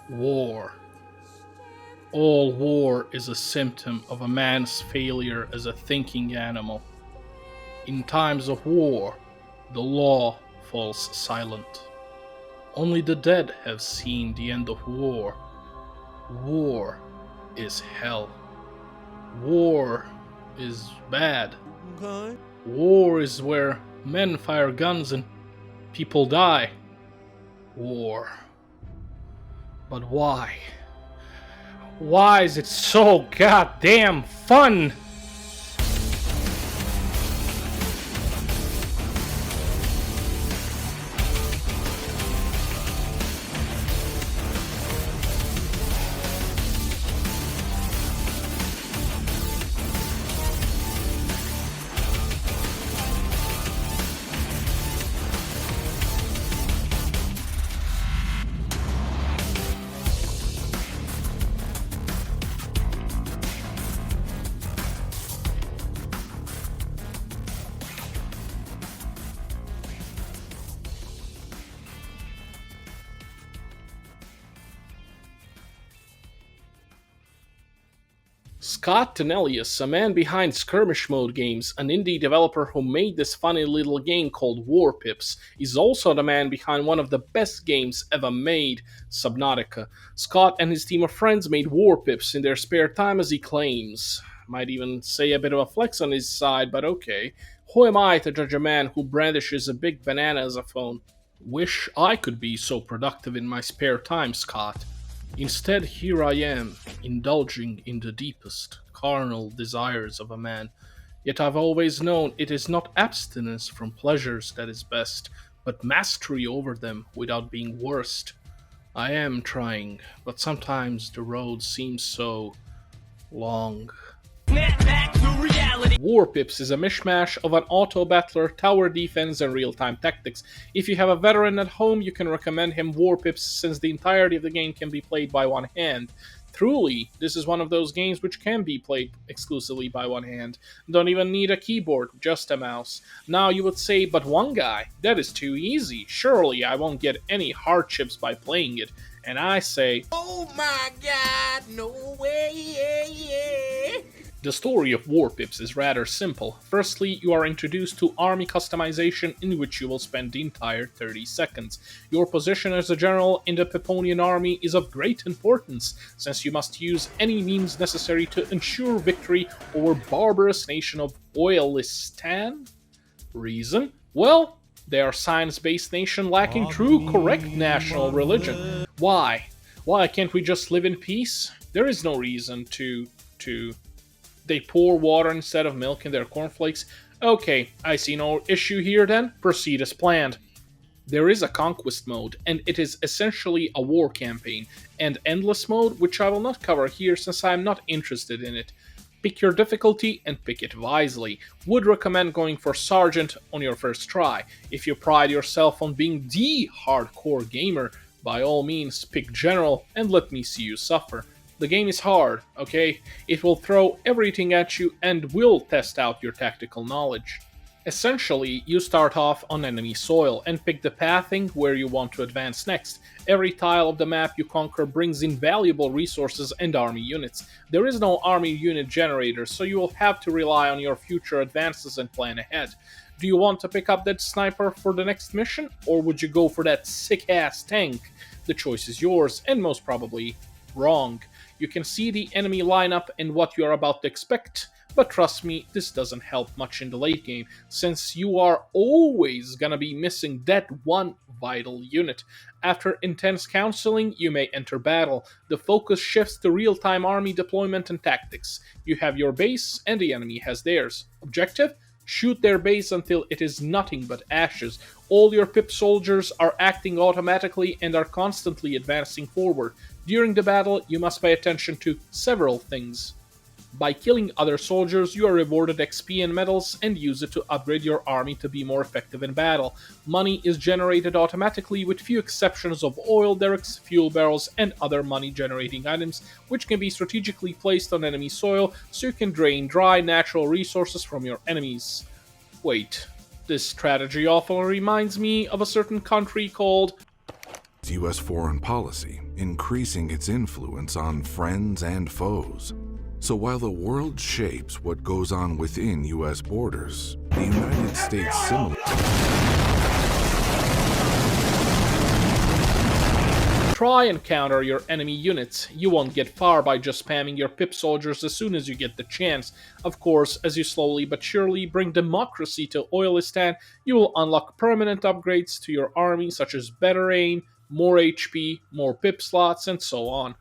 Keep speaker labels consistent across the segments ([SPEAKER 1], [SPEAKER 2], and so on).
[SPEAKER 1] War. All war is a symptom of a man's failure as a thinking animal. In times of war, the law falls silent. Only the dead have seen the end of war. War is hell. War is bad.
[SPEAKER 2] Okay.
[SPEAKER 1] War is where men fire guns and people die. War. But why? Why is it so goddamn fun? Scott Tenelius, a man behind Skirmish Mode Games, an indie developer who made this funny little game called Warpips, is also the man behind one of the best games ever made, Subnautica. Scott and his team of friends made Warpips in their spare time, as he claims. Might even say a bit of a flex on his side, but okay. Who am I to judge a man who brandishes a big banana as a phone? Wish I could be so productive in my spare time, Scott. Instead, here I am, indulging in the deepest carnal desires of a man. Yet I've always known it is not abstinence from pleasures that is best, but mastery over them without being worst. I am trying, but sometimes the road seems so long. Warpips is a mishmash of an auto battler, tower defense, and real time tactics. If you have a veteran at home, you can recommend him Warpips since the entirety of the game can be played by one hand. Truly, this is one of those games which can be played exclusively by one hand. Don't even need a keyboard, just a mouse. Now you would say, but one guy, that is too easy. Surely I won't get any hardships by playing it. And I say,
[SPEAKER 2] Oh my god, no way.
[SPEAKER 1] the story of Warpips is rather simple. Firstly, you are introduced to army customization, in which you will spend the entire 30 seconds. Your position as a general in the Peponian army is of great importance, since you must use any means necessary to ensure victory over barbarous nation of Oilistan. Reason? Well, they are science-based nation lacking true correct national religion. Why? Why can't we just live in peace? There is no reason to they pour water instead of milk in their cornflakes. Okay, I see no issue here then. Proceed as planned. There is a conquest mode, and it is essentially a war campaign, and endless mode, which I will not cover here since I am not interested in it. Pick your difficulty and pick it wisely. Would recommend going for Sergeant on your first try. If you pride yourself on being the hardcore gamer, by all means pick General and let me see you suffer. The game is hard, okay? It will throw everything at you and will test out your tactical knowledge. Essentially, you start off on enemy soil and pick the pathing where you want to advance next. Every tile of the map you conquer brings invaluable resources and army units. There is no army unit generator, so you will have to rely on your future advances and plan ahead. Do you want to pick up that sniper for the next mission, or would you go for that sick-ass tank? The choice is yours, and most probably wrong. You can see the enemy lineup and what you are about to expect, but trust me, this doesn't help much in the late game, since you are always gonna be missing that one vital unit. After intense counseling, you may enter battle. The focus shifts to real-time army deployment and tactics. You have your base, and the enemy has theirs. Objective? Shoot their base until it is nothing but ashes. All your pip soldiers are acting automatically and are constantly advancing forward. During the battle, you must pay attention to several things. By killing other soldiers, you are rewarded XP and medals and use it to upgrade your army to be more effective in battle. Money is generated automatically with few exceptions of oil derricks, fuel barrels, and other money-generating items, which can be strategically placed on enemy soil so you can drain dry natural resources from your enemies. Wait, this strategy awful reminds me of a certain country called
[SPEAKER 3] U.S. foreign policy, increasing its influence on friends and foes. So while the world shapes what goes on within U.S. borders, the United States similarly.
[SPEAKER 1] Try and counter your enemy units. You won't get far by just spamming your pip soldiers as soon as you get the chance. Of course, as you slowly but surely bring democracy to Oilistan, you will unlock permanent upgrades to your army such as better aim, more HP, more pip slots, and so on.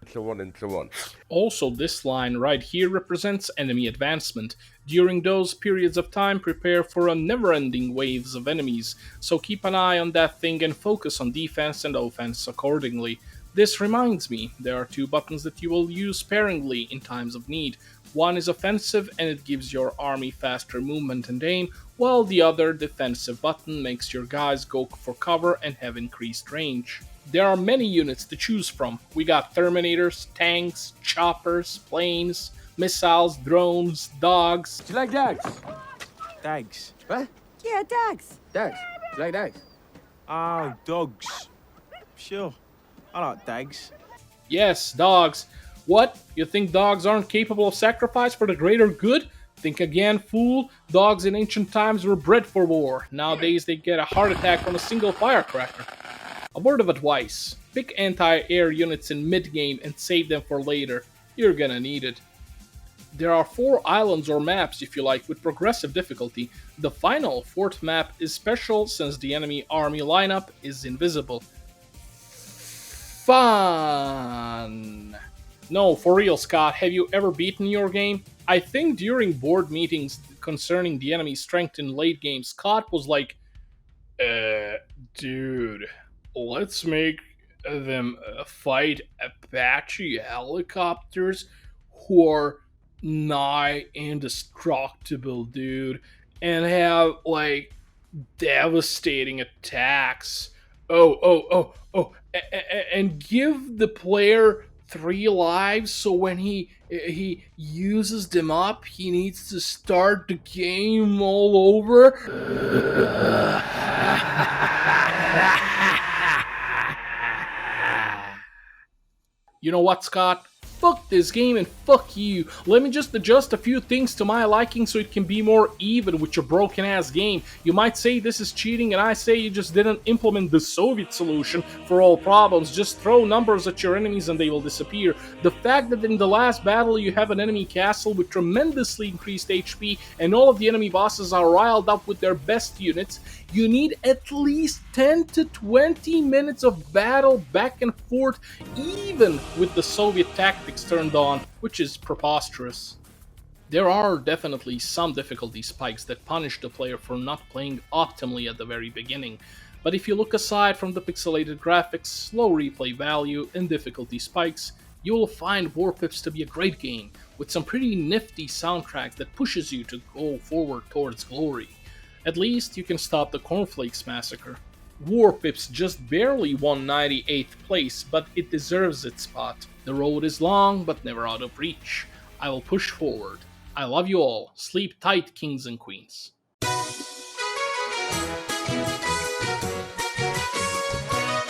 [SPEAKER 1] Also, this line right here represents enemy advancement. During those periods of time, prepare for a never-ending waves of enemies, so keep an eye on that thing and focus on defense and offense accordingly. This reminds me, there are two buttons that you will use sparingly in times of need. One is offensive and it gives your army faster movement and aim, while the other, defensive button, makes your guys go for cover and have increased range. There are many units to choose from. We got Terminators, tanks, choppers, planes, missiles, drones, dogs.
[SPEAKER 4] Do you like dogs?
[SPEAKER 2] Dags.
[SPEAKER 4] What?
[SPEAKER 5] Yeah, dogs.
[SPEAKER 4] Dogs. Do you like dogs?
[SPEAKER 2] Oh, dogs. Sure. I like dags.
[SPEAKER 1] Yes, dogs. What? You think dogs aren't capable of sacrifice for the greater good? Think again, fool. Dogs in ancient times were bred for war. Nowadays they get a heart attack from a single firecracker. A word of advice. Pick anti-air units in mid-game and save them for later. You're gonna need it. There are 4 islands or maps, if you like, with progressive difficulty. The final 4th map is special since the enemy army lineup is invisible. Fun! No, for real, Scott, have you ever beaten your game? I think during board meetings concerning the enemy's strength in late game, Scott was like, dude, let's make them fight Apache helicopters who are nigh indestructible, dude, and have, like, devastating attacks. And give the player 3 lives, so when he uses them up, he needs to start the game all over. You know what, Scott? Fuck this game and fuck you. Let me just adjust a few things to my liking so it can be more even with your broken ass game. You might say this is cheating and I say you just didn't implement the Soviet solution for all problems. Just throw numbers at your enemies and they will disappear. The fact that in the last battle you have an enemy castle with tremendously increased HP and all of the enemy bosses are riled up with their best units, you need at least 10 to 20 minutes of battle back and forth, even with the Soviet tactics turned on, which is preposterous. There are definitely some difficulty spikes that punish the player for not playing optimally at the very beginning, but if you look aside from the pixelated graphics, low replay value, and difficulty spikes, you will find Warpips to be a great game, with some pretty nifty soundtracks that pushes you to go forward towards glory. At least you can stop the Cornflakes massacre. Warpips just barely won 98th place, but it deserves its spot. The road is long, but never out of reach. I will push forward. I love you all. Sleep tight, kings and queens.